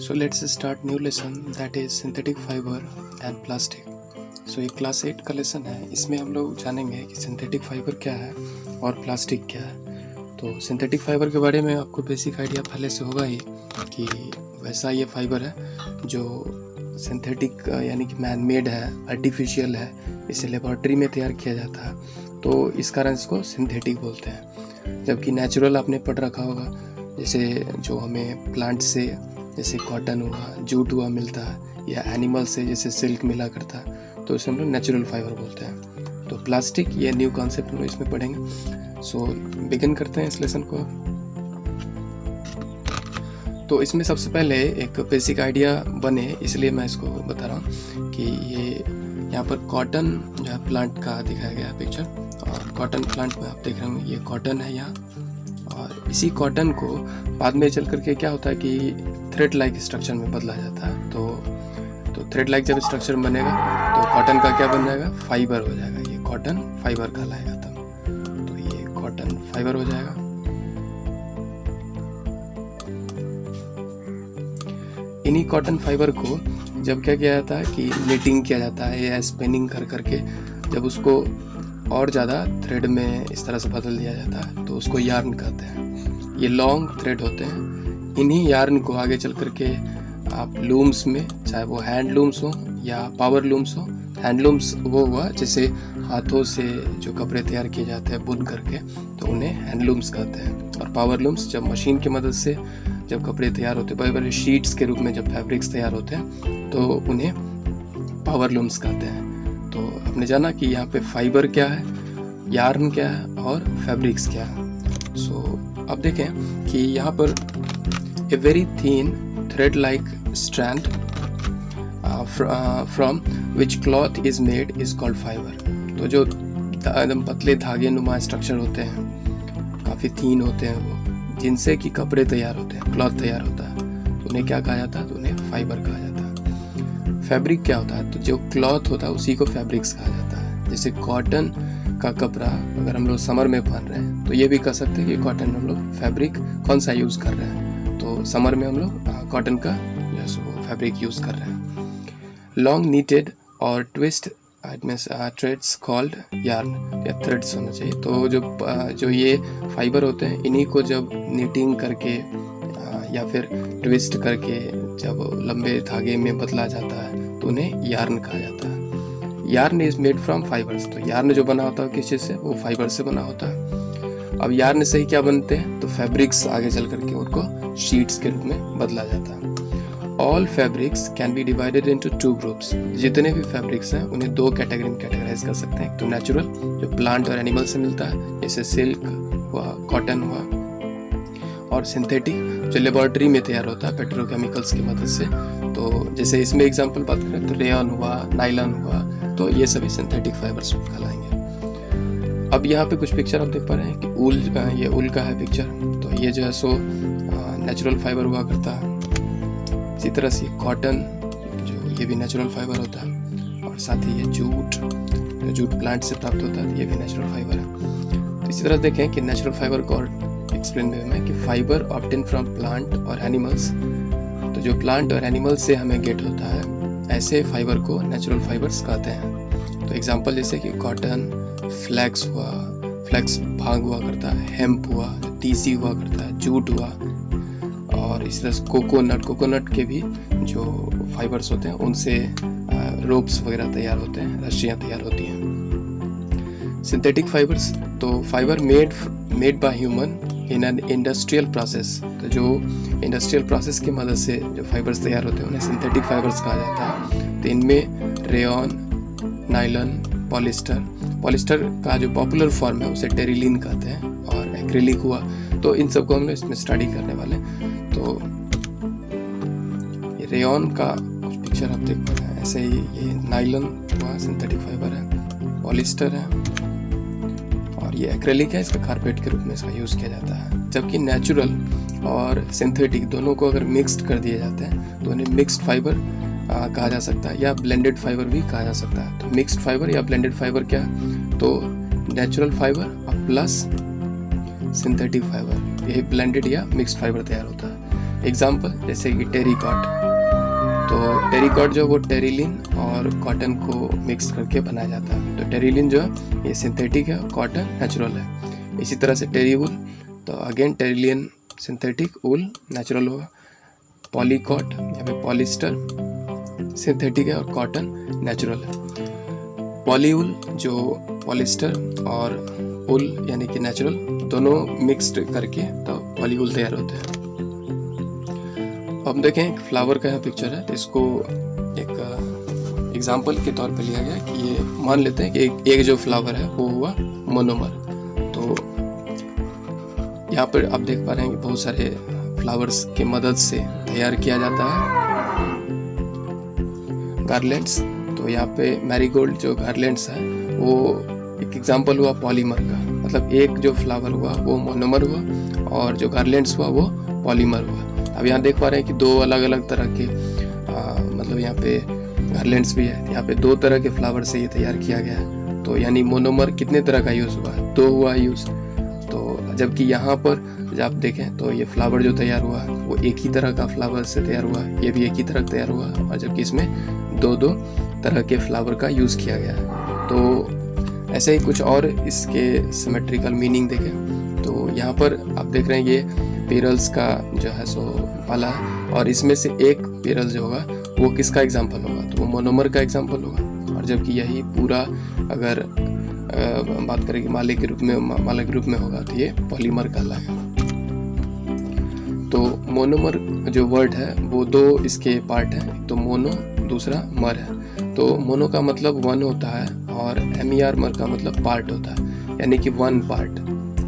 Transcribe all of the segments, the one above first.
So let's start new lesson that is synthetic fiber and plastic. So ये class 8 का lesson है। इसमें हम लोग जानेंगे कि सिंथेटिक फाइबर क्या है और प्लास्टिक क्या है। तो सिंथेटिक फाइबर के बारे में आपको बेसिक आइडिया पहले से होगा ही कि वैसा ये फाइबर है जो सिंथेटिक यानी कि मैन मेड है, आर्टिफिशियल है, इसे लेबोरेटरी में तैयार किया जाता है, तो इस कारण इसको सिंथेटिक बोलते हैं। जबकि नेचुरल आपने पढ़ रखा होगा, जैसे जो हमें प्लांट से जैसे कॉटन हुआ, जूट हुआ मिलता है, या एनिमल से जैसे सिल्क मिला करता है, तो इसे हम लोग नेचुरल फाइबर बोलते हैं। तो प्लास्टिक ये न्यू कॉन्सेप्ट हम लोग इसमें पढ़ेंगे। सो बिगिन करते हैं इस लेसन को। तो इसमें सबसे पहले एक बेसिक आइडिया बने, इसलिए मैं इसको बता रहा हूँ कि ये यहाँ पर कॉटन जो है प्लांट का दिखाया गया है पिक्चर, और कॉटन प्लांट में आप देख रहे होंगे ये कॉटन है यहाँ, और इसी कॉटन को बाद में चल करके क्या होता है कि थ्रेड लाइक स्ट्रक्चर में बदला जाता है। तो थ्रेड लाइक जब स्ट्रक्चर बनेगा तो कॉटन का क्या बन जाएगा, फाइबर हो जाएगा। ये कॉटन फाइबर कहलाएगा तब। तो ये कॉटन फाइबर हो जाएगा। इन्हीं कॉटन फाइबर को जब क्या किया जाता है कि नीटिंग किया जाता है या स्पिनिंग कर करके जब उसको और ज़्यादा थ्रेड में इस तरह से बदल दिया जाता है तो उसको यार्न कहते हैं। ये लॉन्ग थ्रेड होते हैं। इन्हीं यार्न को आगे चल करके आप लूम्स में, चाहे वो हैंड लूम्स हो या पावर लूम्स हो, हैंड लूम्स वो हुआ जैसे हाथों से जो कपड़े तैयार किए जाते हैं बुन करके, तो उन्हें हैंड लूम्स कहते हैं। और पावर लूम्स जब मशीन की मदद से जब कपड़े तैयार होते हैं, बड़े बड़े शीट्स के रूप में जब फैब्रिक्स तैयार होते हैं, तो उन्हें पावर लूम्स कहते हैं। तो आपने जाना कि यहाँ पे फाइबर क्या है, यार्न क्या है और फैब्रिक्स क्या है। सो अब देखें कि यहाँ पर a very thin thread like strand from which cloth is made is called fibre. तो जो एकदम पतले धागे नुमा स्ट्रक्चर होते हैं, काफ़ी थीन होते हैं वो, जिनसे कि कपड़े तैयार होते हैं, क्लॉथ तैयार होता है, तो उन्हें क्या कहा जाता है, तो उन्हें फाइबर कहा जाता है। फैब्रिक क्या होता है, तो जो क्लॉथ होता है उसी को फैब्रिक्स कहा जाता है। जैसे कॉटन का कपड़ा अगर हम लोग समर में पहन रहे हैं तो ये भी कह सकते हैं कि कॉटन हम लोग फैब्रिक कौन सा यूज़ कर रहे हैं, तो समर में हम लोग कॉटन का जो फैब्रिक यूज़ कर रहे हैं। लॉन्ग नीटेड और ट्विस्ट थ्रेड्स कॉल्ड यार्न, या थ्रेड्स होना चाहिए। तो जो ये फाइबर होते हैं, इन्हीं को जब नीटिंग करके या फिर ट्विस्ट करके जब लंबे धागे में बदला जाता है तो उन्हें यार्न कहा जाता है। Yarn is made from fibres. तो यार्न जो बना होता है किस चीज़ से, वो फाइबर से बना होता है। अब यार्न से ही क्या बनते हैं, तो फैब्रिक्स आगे चल करके उनको शीट्स के रूप में बदला जाता है। All fabrics can be divided into two groups. जितने भी फैब्रिक्स हैं उन्हें दो कैटेगरी में कैटेगराइज कर सकते हैं। तो नेचुरल जो प्लांट और एनिमल से मिलता है, जैसे सिल्क हुआ, कॉटन हुआ, और सिंथेटिक जो लेबोरेटरी में तैयार होता है पेट्रोकेमिकल्स की मदद से। तो जैसे इसमें एग्जांपल बात करें तो रेयन हुआ, नाइलन हुआ, तो ये सभी सिंथेटिक फाइबर्स कहलाएंगे। अब यहाँ पे कुछ पिक्चर आप देख पा रहे हैं कि ऊल, ये ऊल का है पिक्चर। तो ये जो है सो नेचुरल फाइबर हुआ करता है। इसी तरह से कॉटन जो ये भी नेचुरल फाइबर होता है, और साथ ही ये जूट प्लांट से प्राप्त होता है, ये भी नेचुरल फाइबर है। तो इसी तरह देखें कि नेचुरल फाइबर को एक्सप्लेन में कि फाइबर ऑब्टेन फ्रॉम प्लांट और एनिमल्स। तो जो प्लांट और एनिमल से हमें गेट होता है, ऐसे फाइबर को नेचुरल फाइबर्स कहते हैं। तो एग्जांपल जैसे कि कॉटन, फ्लैक्स हुआ, फ्लैक्स भांग हुआ करता है, हेम्प हुआ, टीसी हुआ करता है, जूट हुआ, और इस तरह से कोकोनट के भी जो फाइबर्स होते हैं उनसे रोप्स वगैरह तैयार होते हैं, रस्सियाँ तैयार होती हैं। सिंथेटिक फाइबर्स, तो fibre made by human in an industrial process. तो जो इंडस्ट्रियल प्रोसेस की मदद से जो फाइबर्स तैयार होते हैं उन्हें सिंथेटिक फाइबर्स कहा जाता है। तो इनमें रेयन, नाइलन, पॉलिस्टर का जो पॉपुलर फॉर्म है उसे टेरिलीन कहते हैं, और एक्रिलिक हुआ। तो इन सबको हम लोग इसमें स्टडी करने वाले। तो ये रेयन का कुछ पिक्चर आप देख पा रहे हैं, ऐसे ही ये नाइलन हुआ सिंथेटिक फाइबर है, पॉलिस्टर है, और ये एक्रेलिक है, इसका कारपेट के रूप में इसका यूज़ किया जाता है। जबकि नेचुरल और सिंथेटिक दोनों को अगर मिक्स्ड कर दिए जाते हैं तो उन्हें मिक्स्ड फाइबर कहा जा सकता है, या ब्लेंडेड फाइबर भी कहा जा सकता है। तो मिक्स्ड फाइबर या ब्लेंडेड फाइबर क्या है, तो natural fibre plus synthetic fibre, ये ब्लेंडेड या मिक्स्ड फाइबर तैयार होता है। एग्जाम्पल जैसे कि टेरिकॉट, तो टेरिकॉट जो वो टेरिलिन और कॉटन को मिक्स करके बनाया जाता है। तो टेरिलिन जो है ये सिंथेटिक है, कॉटन नेचुरल है। इसी तरह से टेरी वूल, तो अगेन टेरिलिन सिंथेटिक, वूल नेचुरल होगा। पॉलीकॉट या फिर पॉलिस्टर सिंथेटिक है और कॉटन नेचुरल है। पॉलीवूल जो पॉलिस्टर और वूल यानी कि नेचुरल दोनों मिक्स्ड करके तो पॉलीवूल तैयार होते हैं। अब देखें एक फ्लावर का यहाँ पिक्चर है, तो इसको एक एग्जाम्पल के तौर पे लिया गया कि ये मान लेते हैं कि एक जो फ्लावर है वो हुआ मोनोमर। तो यहाँ पर आप देख पा रहे हैं कि बहुत सारे फ्लावर्स की मदद से तैयार किया जाता है गार्लैंड्स। तो यहाँ पे मैरीगोल्ड जो गार्लैंड्स है वो एक एग्जाम्पल हुआ पॉलीमर का, मतलब एक जो फ्लावर हुआ वो मोनोमर हुआ और जो गार्लैंड्स हुआ वो पॉलीमर हुआ। अब यहाँ देख पा रहे हैं कि दो अलग अलग तरह के मतलब यहाँ पे गार्लैंड्स भी है, यहाँ पे दो तरह के फ्लावर से ये तैयार किया गया है। तो यानी मोनोमर कितने तरह का यूज़ हुआ, दो हुआ यूज़। तो जबकि यहाँ पर जब आप देखें तो ये फ्लावर जो तैयार हुआ वो एक ही तरह का फ्लावर से तैयार हुआ, ये भी एक ही तरह तैयार हुआ, और जबकि इसमें दो दो तरह के फ्लावर का यूज़ किया गया है। तो ऐसे ही कुछ और इसके सिमेट्रिकल मीनिंग देखें तो यहाँ पर आप देख रहे हैं ये पेरल्स का जो है सो माला है, और इसमें से एक पेरल जो होगा वो किसका एग्जाम्पल होगा, तो वो मोनोमर का एग्जाम्पल होगा। और जबकि यही पूरा अगर बात करें कि माला के रूप में होगा तो ये पॉलीमर कहलाएगा। तो मोनोमर जो वर्ड है वो दो इसके पार्ट हैं, तो मोनो दूसरा मर है। तो मोनो का मतलब वन होता है और MER मर का मतलब पार्ट होता है, यानी कि वन पार्ट,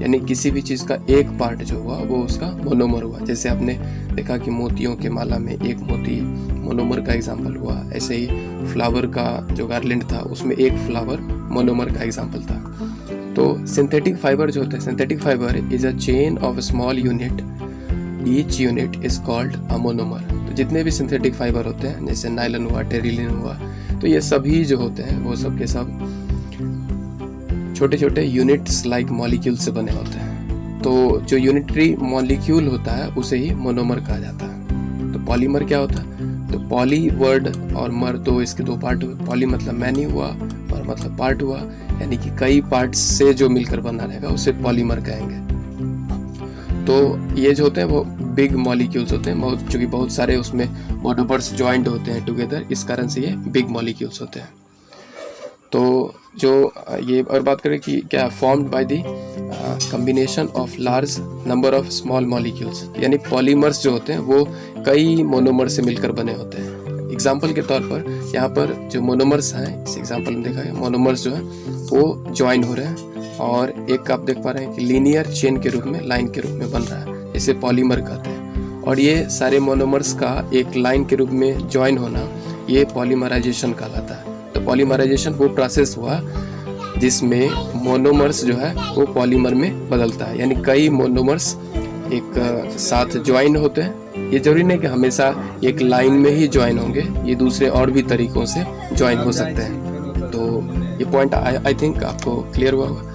यानी किसी भी चीज़ का एक पार्ट जो हुआ वो उसका मोनोमर हुआ। जैसे आपने देखा कि मोतियों के माला में एक मोती मोनोमर का एग्जाम्पल हुआ, ऐसे ही फ्लावर का जो गार्लैंड था उसमें एक फ्लावर मोनोमर का एग्जाम्पल था। तो सिंथेटिक फाइबर जो होता है, synthetic fibre is a chain of small unit, each unit is called a monomer. तो जितने भी सिंथेटिक फाइबर होते हैं जैसे नायलन हुआ, टेरिलिन हुआ, तो ये सभी जो होते हैं वो सब के सब छोटे छोटे यूनिट्स लाइक मॉलिक्यूल से बने होते हैं। तो जो यूनिटरी मॉलिक्यूल होता है उसे ही मोनोमर कहा जाता है। तो पॉलीमर क्या होता है, तो पॉली वर्ड और मर तो इसके दो पार्ट हुए, पॉली मतलब मैनी हुआ और मतलब पार्ट हुआ, यानी कि कई पार्ट्स से जो मिलकर बना रहेगा उसे पॉलीमर कहेंगे। तो ये जो होते हैं वो बिग मॉलिक्यूल्स होते हैं, बहुत चूँकि बहुत सारे उसमें मोनोमर्स ज्वाइंट होते हैं टुगेदर, इस कारण से ये बिग मॉलिक्यूल्स होते हैं। तो जो ये और बात करें कि क्या formed by the combination of large number of small molecules, यानी पॉलीमर्स जो होते हैं वो कई मोनोमर से मिलकर बने होते हैं। एग्जाम्पल के तौर पर यहाँ पर जो मोनोमर्स हैं, इस एग्जाम्पल में देखा गया मोनोमर्स जो है वो ज्वाइन हो रहे हैं और एक आप देख पा रहे हैं कि लीनियर चेन के रूप में, लाइन के रूप में बन रहा है, इसे पॉलीमर कहते हैं। और ये सारे मोनोमर्स का एक लाइन के रूप में ज्वाइन होना ये पॉलीमराइजेशन कहलाता है। तो पॉलीमराइजेशन वो प्रोसेस हुआ जिसमें मोनोमर्स जो है वो पॉलीमर में बदलता है, यानी कई मोनोमर्स एक साथ ज्वाइन होते हैं। ये जरूरी नहीं कि हमेशा एक लाइन में ही ज्वाइन होंगे, ये दूसरे और भी तरीकों से ज्वाइन हो सकते हैं। तो ये पॉइंट आई थिंक आपको क्लियर हुआ होगा।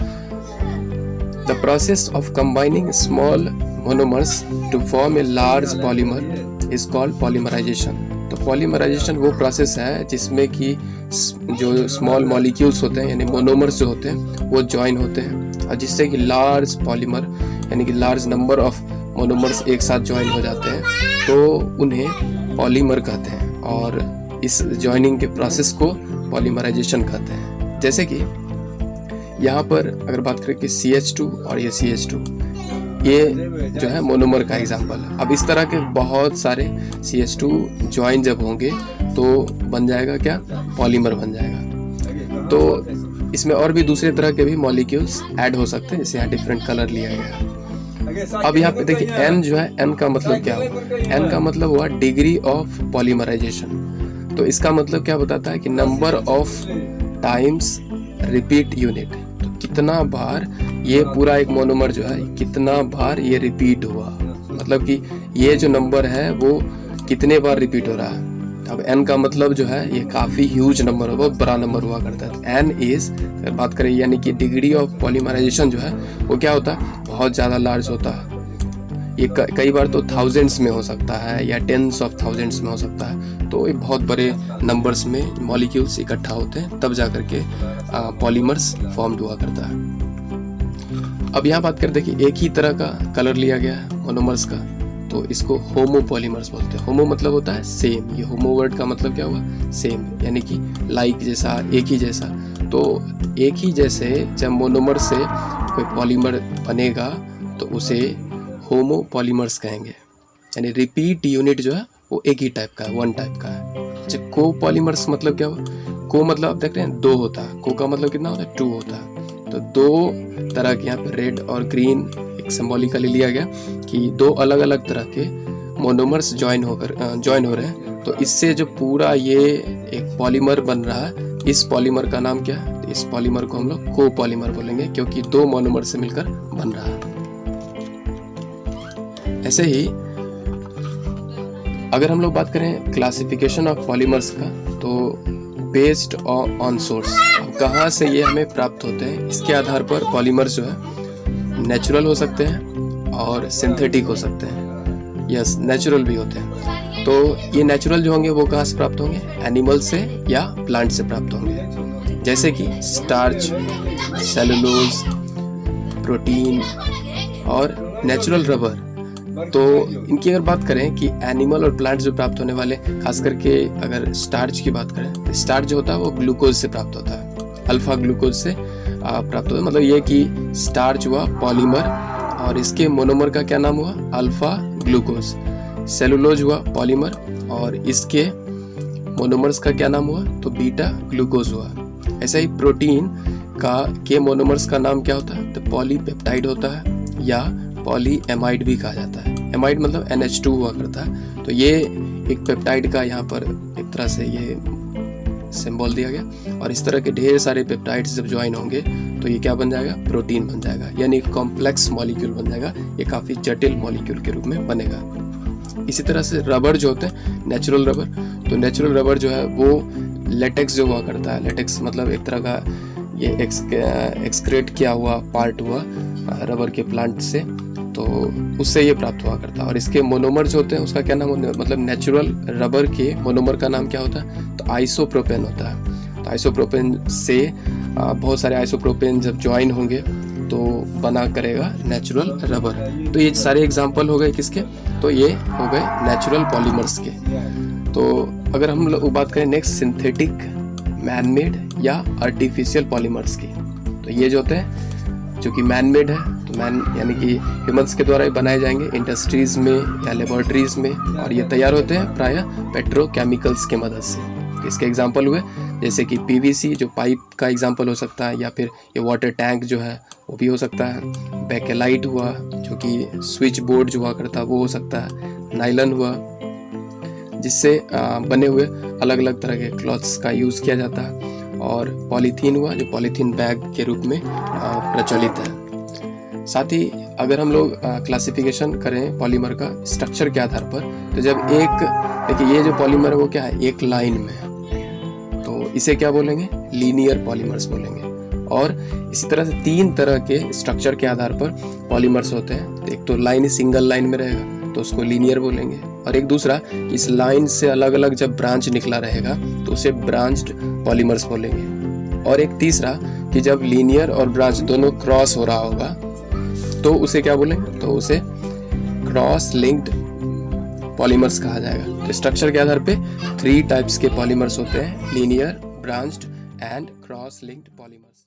The process of combining small monomers to form a large polymer is called polymerization. तो पॉलीमराइजेशन वो प्रोसेस है जिसमें कि जो स्मॉल मॉलिक्यूल्स होते हैं यानी मोनोमर्स जो होते हैं वो ज्वाइन होते हैं, और जिससे कि लार्ज पॉलीमर यानी कि लार्ज नंबर ऑफ मोनोमर्स एक साथ ज्वाइन हो जाते हैं, तो उन्हें पॉलीमर कहते हैं। और इस ज्वाइनिंग के प्रोसेस को पॉलीमराइजेशन कहते हैं। जैसे कि यहाँ पर अगर बात करें कि CH2 और ये CH2, ये जो है मोनोमर का एग्जाम्पल है। अब इस तरह के बहुत सारे CH2 ज्वाइन जब होंगे तो बन जाएगा क्या, पॉलीमर बन जाएगा। तो इसमें और भी दूसरे तरह के भी मॉलिक्यूल्स ऐड हो सकते हैं, जैसे यहाँ डिफरेंट कलर लिया गया है। अब यहाँ पे देखिए N जो है, N का मतलब क्या हुआ, N का मतलब हुआ डिग्री ऑफ पॉलीमराइजेशन। तो इसका मतलब क्या बताता है कि number of times repeat unit, तो कितना बार ये पूरा एक मोनोमर जो है कितना बार ये रिपीट हुआ, मतलब कि ये जो नंबर है वो कितने बार रिपीट हो रहा है। अब n का मतलब जो है ये काफ़ी ह्यूज नंबर है, बहुत बड़ा नंबर हुआ करता है। तो n इज अगर बात करें यानी कि डिग्री ऑफ पॉलीमराइजेशन जो है वो क्या होता है, बहुत ज़्यादा लार्ज होता है। ये कई बार तो थाउजेंड्स में हो सकता है या टेंस ऑफ थाउजेंड्स में हो सकता है। तो ये बहुत बड़े नंबर्स में मॉलिक्यूल्स इकट्ठा होते हैं, तब जाकर के पॉलीमर्स फॉर्म्ड हुआ करता है। अब यहाँ बात करें, देखिए एक ही तरह का कलर लिया गया है मोनोमर्स का, तो इसको होमो पॉलीमर्स बोलते हैं। होमो मतलब होता है सेम, ये होमो वर्ड का मतलब क्या हुआ, सेम, यानी कि लाइक जैसा, एक ही जैसा। तो एक ही जैसे जब मोनोमर से कोई पॉलीमर बनेगा तो उसे होमो पॉलीमर्स कहेंगे, यानी रिपीट यूनिट जो है वो एक ही टाइप का है, वन टाइप का है। अच्छा, को पॉलीमर्स मतलब क्या हुआ, को मतलब आप देख रहे हैं दो होता है, को का मतलब कितना होता है, टू होता है। तो दो तरह के यहाँ पे रेड और ग्रीन एक सिंबॉलिकली लिया गया कि दो अलग अलग तरह के मोनोमर्स ज्वाइन हो रहे हैं। तो इससे जो पूरा ये एक पॉलीमर बन रहा है, इस पॉलीमर का नाम क्या है, तो इस पॉलीमर को हम लोग को पॉलीमर बोलेंगे, क्योंकि दो मोनोमर से मिलकर बन रहा है। ऐसे ही अगर हम लोग बात करें क्लासिफिकेशन ऑफ पॉलीमर्स का, तो बेस्ड ऑन सोर्स, कहाँ से ये हमें प्राप्त होते हैं, इसके आधार पर पॉलीमर्स जो है नेचुरल हो सकते हैं और सिंथेटिक हो सकते हैं। यस, नेचुरल भी होते हैं। तो ये नेचुरल जो होंगे वो कहाँ से प्राप्त होंगे, एनिमल से या प्लांट से प्राप्त होंगे, जैसे कि स्टार्च, सेलुलोज, प्रोटीन और नेचुरल रबर। तो इनकी अगर बात करें कि एनिमल और प्लांट जो प्राप्त होने वाले, खास करके अगर स्टार्च की बात करें, तो स्टार्च जो होता है वो ग्लूकोज से प्राप्त होता है, अल्फा ग्लूकोज से प्राप्त होता है। मतलब ये कि स्टार्च हुआ पॉलीमर और इसके मोनोमर का क्या नाम हुआ, अल्फा ग्लूकोज। सेलुलोज हुआ पॉलीमर और इसके मोनोमर्स का क्या नाम हुआ, तो बीटा ग्लूकोज हुआ। ऐसे ही प्रोटीन के मोनोमर्स का नाम क्या होता है, तो पॉलीपेप्टाइड होता है या पॉली एमाइड भी कहा जाता है। एमाइड मतलब NH2 हुआ करता है। तो ये एक पेप्टाइड का यहाँ पर एक तरह से ये सिंबल दिया गया, और इस तरह के ढेर सारे पेप्टाइड्स जब ज्वाइन होंगे तो ये क्या बन जाएगा, प्रोटीन बन जाएगा, यानी कॉम्प्लेक्स मॉलिक्यूल बन जाएगा, ये काफ़ी जटिल मॉलिक्यूल के रूप में बनेगा। इसी तरह से रबर जो होते हैं, नेचुरल रबर, तो नेचुरल रबर जो है वो लेटेक्स जो हुआ करता है, लेटेक्स मतलब एक तरह का ये एक्सक्रेट किया हुआ पार्ट हुआ रबर के प्लांट से, तो उससे ये प्राप्त हुआ करता है। और इसके मोनोमर जो होते हैं उसका क्या नाम होता है, मतलब नेचुरल रबर के मोनोमर का नाम क्या होता है, तो आइसोप्रोपेन होता है। तो आइसोप्रोपेन से बहुत सारे आइसोप्रोपेन जब ज्वाइन होंगे तो बना करेगा नेचुरल रबर। तो ये सारे एग्जांपल हो गए किसके, तो ये हो गए नेचुरल पॉलीमर्स के। तो अगर हम लोग बात करें नेक्स्ट सिंथेटिक, मैनमेड या आर्टिफिशियल पॉलीमर्स की, तो ये जो होते हैं जो कि मैनमेड है, तो मैन यानी कि ह्यूमंस के द्वारा ही बनाए जाएंगे इंडस्ट्रीज में या लेबोरेटरीज में, और ये तैयार होते हैं प्रायः पेट्रोकेमिकल्स के मदद से। तो इसके एग्जांपल हुए जैसे कि PVC जो पाइप का एग्जांपल हो सकता है, या फिर ये वाटर टैंक जो है वो भी हो सकता है, बेकेलाइट हुआ जो कि स्विच बोर्ड जो हुआ करता है वो हो सकता है, नाइलन हुआ जिससे बने हुए अलग अलग तरह के क्लॉथ्स का यूज़ किया जाता है, और पॉलीथीन हुआ जो पॉलीथीन बैग के रूप में प्रचलित है। साथ ही अगर हम लोग क्लासिफिकेशन करें पॉलीमर का स्ट्रक्चर के आधार पर, तो जब एक देखिए ये जो पॉलीमर है वो क्या है, एक लाइन में है, तो इसे क्या बोलेंगे, लीनियर पॉलीमर्स बोलेंगे। और इसी तरह से तीन तरह के स्ट्रक्चर के आधार पर पॉलीमर्स होते हैं। एक तो लाइन सिंगल लाइन में रहेगा तो उसको लीनियर बोलेंगे, और एक दूसरा इस लाइन से अलग अलग जब ब्रांच निकला रहेगा तो उसे ब्रांच्ड पॉलीमर्स बोलेंगे, और एक तीसरा कि जब लीनियर और ब्रांच दोनों क्रॉस हो रहा होगा तो उसे क्या बोलेंगे, तो उसे क्रॉस लिंक्ड पॉलीमर्स कहा जाएगा। तो स्ट्रक्चर के आधार पे 3 टाइप्स के पॉलीमर्स होते हैं, linear, branched and cross linked polymers.